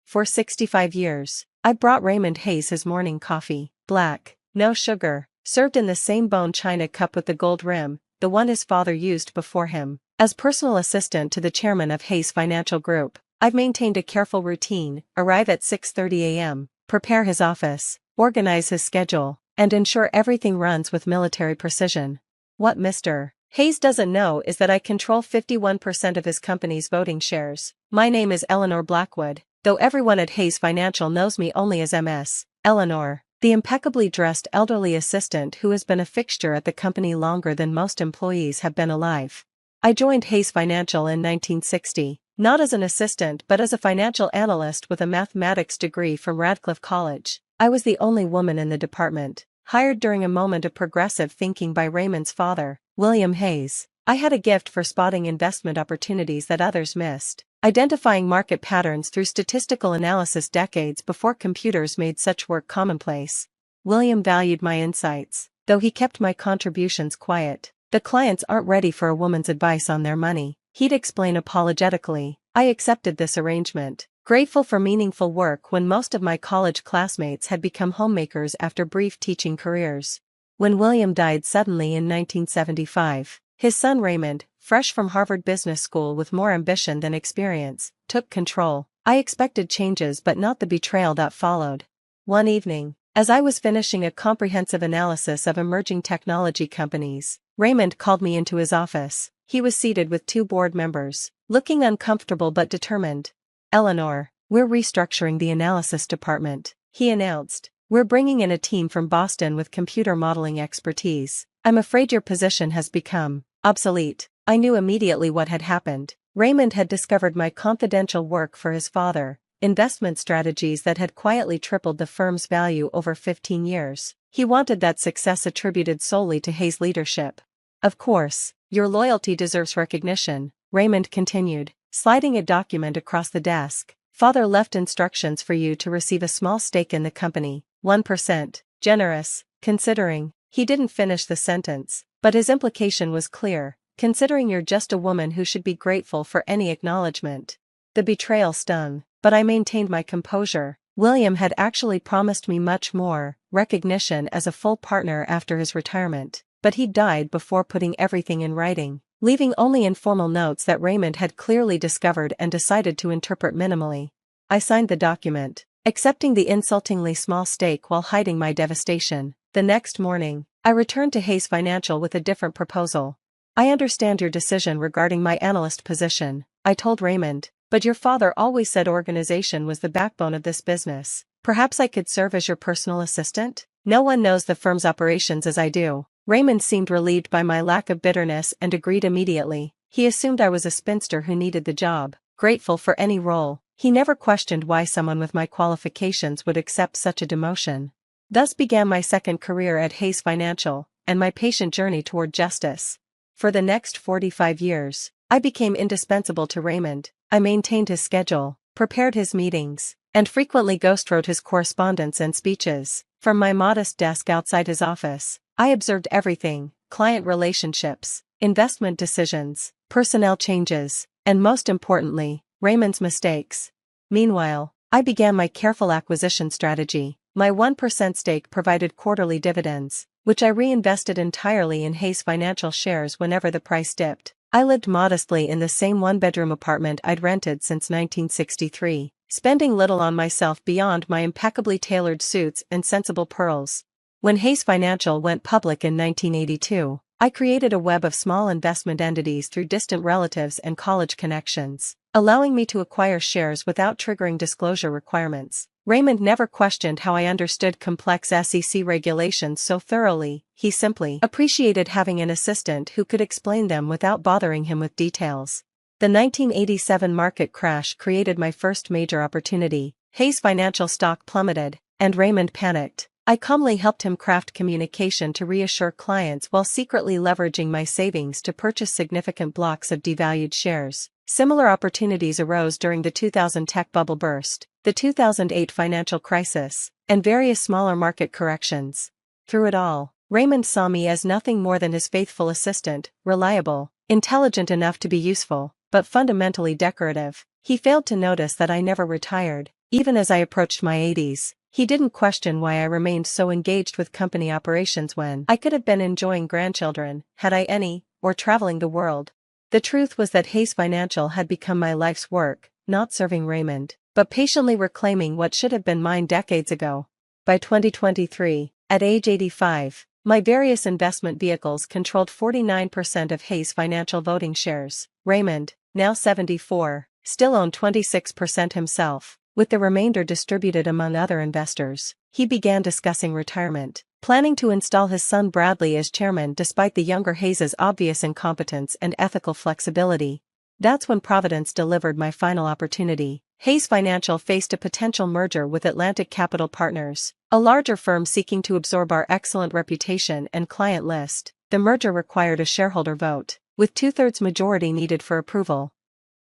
For 65 years, I brought Raymond Hayes his morning coffee, black, no sugar, served in the same bone china cup with the gold rim, the one his father used before him. As personal assistant to the chairman of Hayes Financial Group, I've maintained a careful routine: arrive at 6:30 a.m., prepare his office, organize his schedule, and ensure everything runs with military precision. What Mr. Hayes doesn't know is that I control 51% of his company's voting shares. My name is Eleanor Blackwood, though everyone at Hayes Financial knows me only as MS. Eleanor, the impeccably dressed elderly assistant who has been a fixture at the company longer than most employees have been alive. I joined Hayes Financial in 1960, not as an assistant but as a financial analyst with a mathematics degree from Radcliffe College. I was the only woman in the department, hired during a moment of progressive thinking by Raymond's father, William Hayes. I had a gift for spotting investment opportunities that others missed, identifying market patterns through statistical analysis decades before computers made such work commonplace. William valued my insights, though he kept my contributions quiet. The clients aren't ready for a woman's advice on their money, he'd explain apologetically. I accepted this arrangement, grateful for meaningful work when most of my college classmates had become homemakers after brief teaching careers. When William died suddenly in 1975, his son Raymond, fresh from Harvard Business School with more ambition than experience, took control. I expected changes but not the betrayal that followed. One evening, as I was finishing a comprehensive analysis of emerging technology companies, Raymond called me into his office. He was seated with two board members, looking uncomfortable but determined. "Eleanor, we're restructuring the analysis department," he announced. "We're bringing in a team from Boston with computer modeling expertise. I'm afraid your position has become obsolete." I knew immediately what had happened. Raymond had discovered my confidential work for his father, investment strategies that had quietly tripled the firm's value over 15 years. He wanted that success attributed solely to Hayes' leadership. "Of course, your loyalty deserves recognition," Raymond continued, sliding a document across the desk. "Father left instructions for you to receive a small stake in the company, 1%. Generous, considering." He didn't finish the sentence, but his implication was clear. "Considering you're just a woman who should be grateful for any acknowledgement." The betrayal stung, but I maintained my composure. William had actually promised me much more: recognition as a full partner after his retirement, but he died before putting everything in writing, leaving only informal notes that Raymond had clearly discovered and decided to interpret minimally. I signed the document, accepting the insultingly small stake while hiding my devastation. The next morning, I returned to Hayes Financial with a different proposal. "I understand your decision regarding my analyst position," I told Raymond, "but your father always said organization was the backbone of this business. Perhaps I could serve as your personal assistant? No one knows the firm's operations as I do." Raymond seemed relieved by my lack of bitterness and agreed immediately. He assumed I was a spinster who needed the job, grateful for any role. He never questioned why someone with my qualifications would accept such a demotion. Thus began my second career at Hayes Financial, and my patient journey toward justice. For the next 45 years, I became indispensable to Raymond. I maintained his schedule, prepared his meetings, and frequently ghostwrote his correspondence and speeches. From my modest desk outside his office, I observed everything: client relationships, investment decisions, personnel changes, and most importantly, Raymond's mistakes. Meanwhile, I began my careful acquisition strategy. My 1% stake provided quarterly dividends, which I reinvested entirely in Hayes Financial shares whenever the price dipped. I lived modestly in the same one-bedroom apartment I'd rented since 1963, spending little on myself beyond my impeccably tailored suits and sensible pearls. When Hayes Financial went public in 1982, I created a web of small investment entities through distant relatives and college connections, allowing me to acquire shares without triggering disclosure requirements. Raymond never questioned how I understood complex SEC regulations so thoroughly. He simply appreciated having an assistant who could explain them without bothering him with details. The 1987 market crash created my first major opportunity. Hayes Financial stock plummeted, and Raymond panicked. I calmly helped him craft communication to reassure clients while secretly leveraging my savings to purchase significant blocks of devalued shares. Similar opportunities arose during the 2000 tech bubble burst, the 2008 financial crisis, and various smaller market corrections. Through it all, Raymond saw me as nothing more than his faithful assistant, reliable, intelligent enough to be useful, but fundamentally decorative. He failed to notice that I never retired. Even as I approached my 80s, he didn't question why I remained so engaged with company operations when I could have been enjoying grandchildren, had I any, or traveling the world. The truth was that Hayes Financial had become my life's work, not serving Raymond, but patiently reclaiming what should have been mine decades ago. By 2023, at age 85, my various investment vehicles controlled 49% of Hayes Financial voting shares. Raymond, now 74, still owned 26% himself, with the remainder distributed among other investors. He began discussing retirement, planning to install his son Bradley as chairman despite the younger Hayes' obvious incompetence and ethical flexibility. That's when Providence delivered my final opportunity. Hayes Financial faced a potential merger with Atlantic Capital Partners, a larger firm seeking to absorb our excellent reputation and client list. The merger required a shareholder vote, with 2/3 majority needed for approval.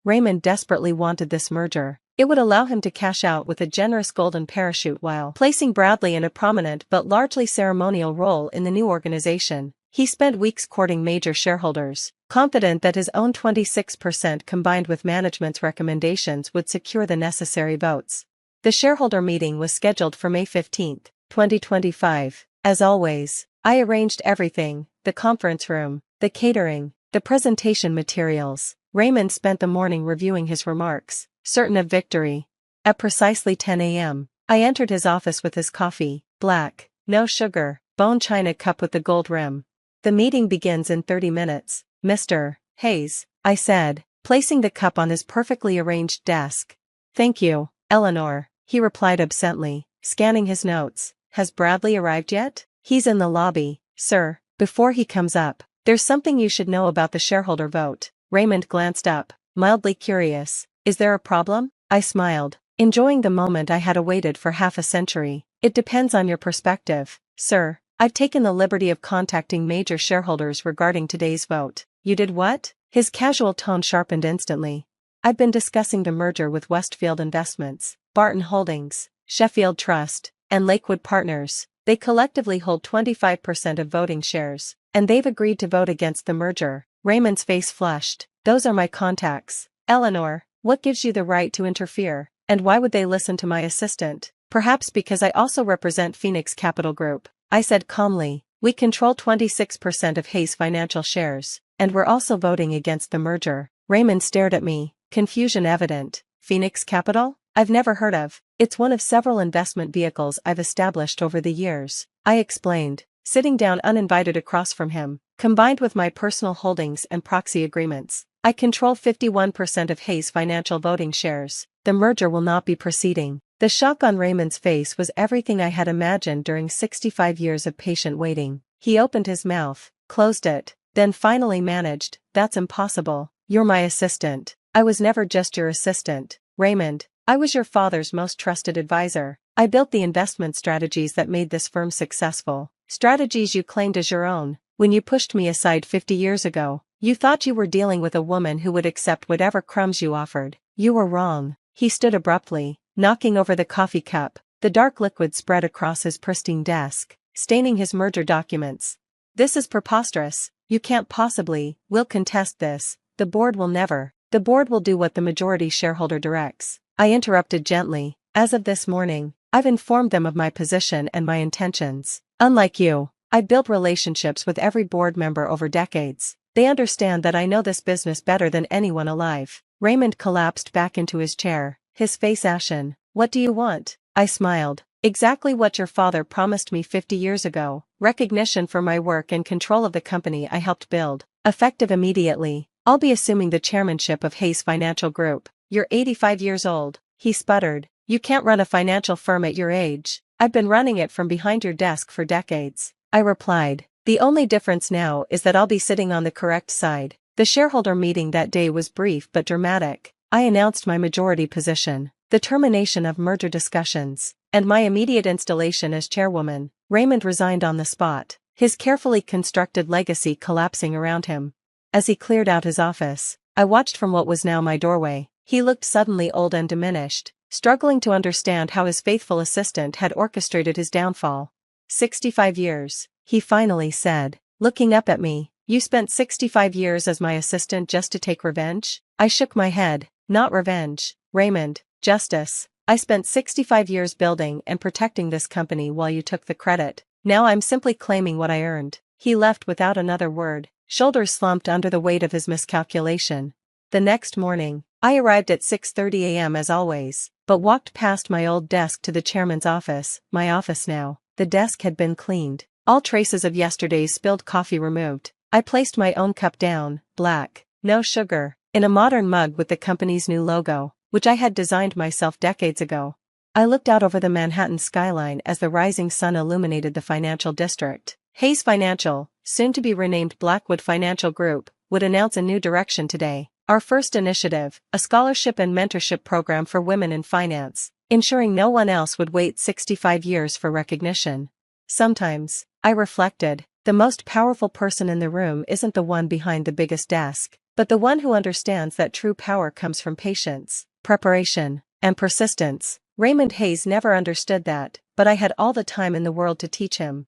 Raymond desperately wanted this merger. It would allow him to cash out with a generous golden parachute while placing Bradley in a prominent but largely ceremonial role in the new organization. He spent weeks courting major shareholders, confident that his own 26% combined with management's recommendations would secure the necessary votes. The shareholder meeting was scheduled for May 15, 2025. As always, I arranged everything: the conference room, the catering, the presentation materials. Raymond spent the morning reviewing his remarks, certain of victory. At precisely 10 a.m., I entered his office with his coffee, black, no sugar, bone china cup with the gold rim. The meeting begins in 30 minutes, Mr. Hayes, I said, placing the cup on his perfectly arranged desk. Thank you, Eleanor, he replied absently, scanning his notes. Has Bradley arrived yet? He's in the lobby, sir. Before he comes up, there's something you should know about the shareholder vote. Raymond glanced up, mildly curious. Is there a problem? I smiled, enjoying the moment I had awaited for half a century. It depends on your perspective, sir. I've taken the liberty of contacting major shareholders regarding today's vote. You did what? His casual tone sharpened instantly. I've been discussing the merger with Westfield Investments, Barton Holdings, Sheffield Trust, and Lakewood Partners. They collectively hold 25% of voting shares, and they've agreed to vote against the merger. Raymond's face flushed. Those are my contacts. Eleanor, what gives you the right to interfere? And why would they listen to my assistant? Perhaps because I also represent Phoenix Capital Group, I said calmly. We control 26% of Hayes Financial shares, and we're also voting against the merger. Raymond stared at me, confusion evident. Phoenix Capital? I've never heard of. It's one of several investment vehicles I've established over the years, I explained, sitting down uninvited across from him. Combined with my personal holdings and proxy agreements, I control 51% of Hayes Financial voting shares. The merger will not be proceeding. The shock on Raymond's face was everything I had imagined during 65 years of patient waiting. He opened his mouth, closed it, then finally managed, "That's impossible. You're my assistant." "I was never just your assistant, Raymond. I was your father's most trusted advisor. I built the investment strategies that made this firm successful, strategies you claimed as your own. When you pushed me aside 50 years ago, you thought you were dealing with a woman who would accept whatever crumbs you offered. You were wrong." He stood abruptly, knocking over the coffee cup. The dark liquid spread across his pristine desk, staining his merger documents. "This is preposterous. You can't possibly." "We'll contest this. The board will never. The board will do what the majority shareholder directs," I interrupted gently. "As of this morning, I've informed them of my position and my intentions. Unlike you, I've built relationships with every board member over decades. They understand that I know this business better than anyone alive." Raymond collapsed back into his chair, his face ashen. "What do you want?" I smiled. "Exactly what your father promised me 50 years ago. Recognition for my work and control of the company I helped build. Effective immediately. I'll be assuming the chairmanship of Hayes Financial Group." "You're 85 years old," he sputtered. "You can't run a financial firm at your age." "I've been running it from behind your desk for decades," I replied. "The only difference now is that I'll be sitting on the correct side." The shareholder meeting that day was brief but dramatic. I announced my majority position, the termination of merger discussions, and my immediate installation as chairwoman. Raymond resigned on the spot, his carefully constructed legacy collapsing around him. As he cleared out his office, I watched from what was now my doorway. He looked suddenly old and diminished, struggling to understand how his faithful assistant had orchestrated his downfall. 65 years, he finally said, looking up at me. "You spent 65 years as my assistant just to take revenge?" I shook my head. "Not revenge, Raymond, justice." I spent 65 years building and protecting this company while you took the credit. Now I'm simply claiming what I earned." He left without another word, shoulders slumped under the weight of his miscalculation. The next morning, I arrived at 6:30 a.m. as always, but walked past my old desk to the chairman's office, my office now. The desk had been cleaned, all traces of yesterday's spilled coffee removed. I placed my own cup down, black, no sugar, in a modern mug with the company's new logo, which I had designed myself decades ago. I looked out over the Manhattan skyline as the rising sun illuminated the financial district. Hayes Financial, soon to be renamed Blackwood Financial Group, would announce a new direction today. Our first initiative, a scholarship and mentorship program for women in finance, ensuring no one else would wait 65 years for recognition. Sometimes, I reflected, the most powerful person in the room isn't the one behind the biggest desk, but the one who understands that true power comes from patience, preparation, and persistence. Raymond Hayes never understood that, but I had all the time in the world to teach him.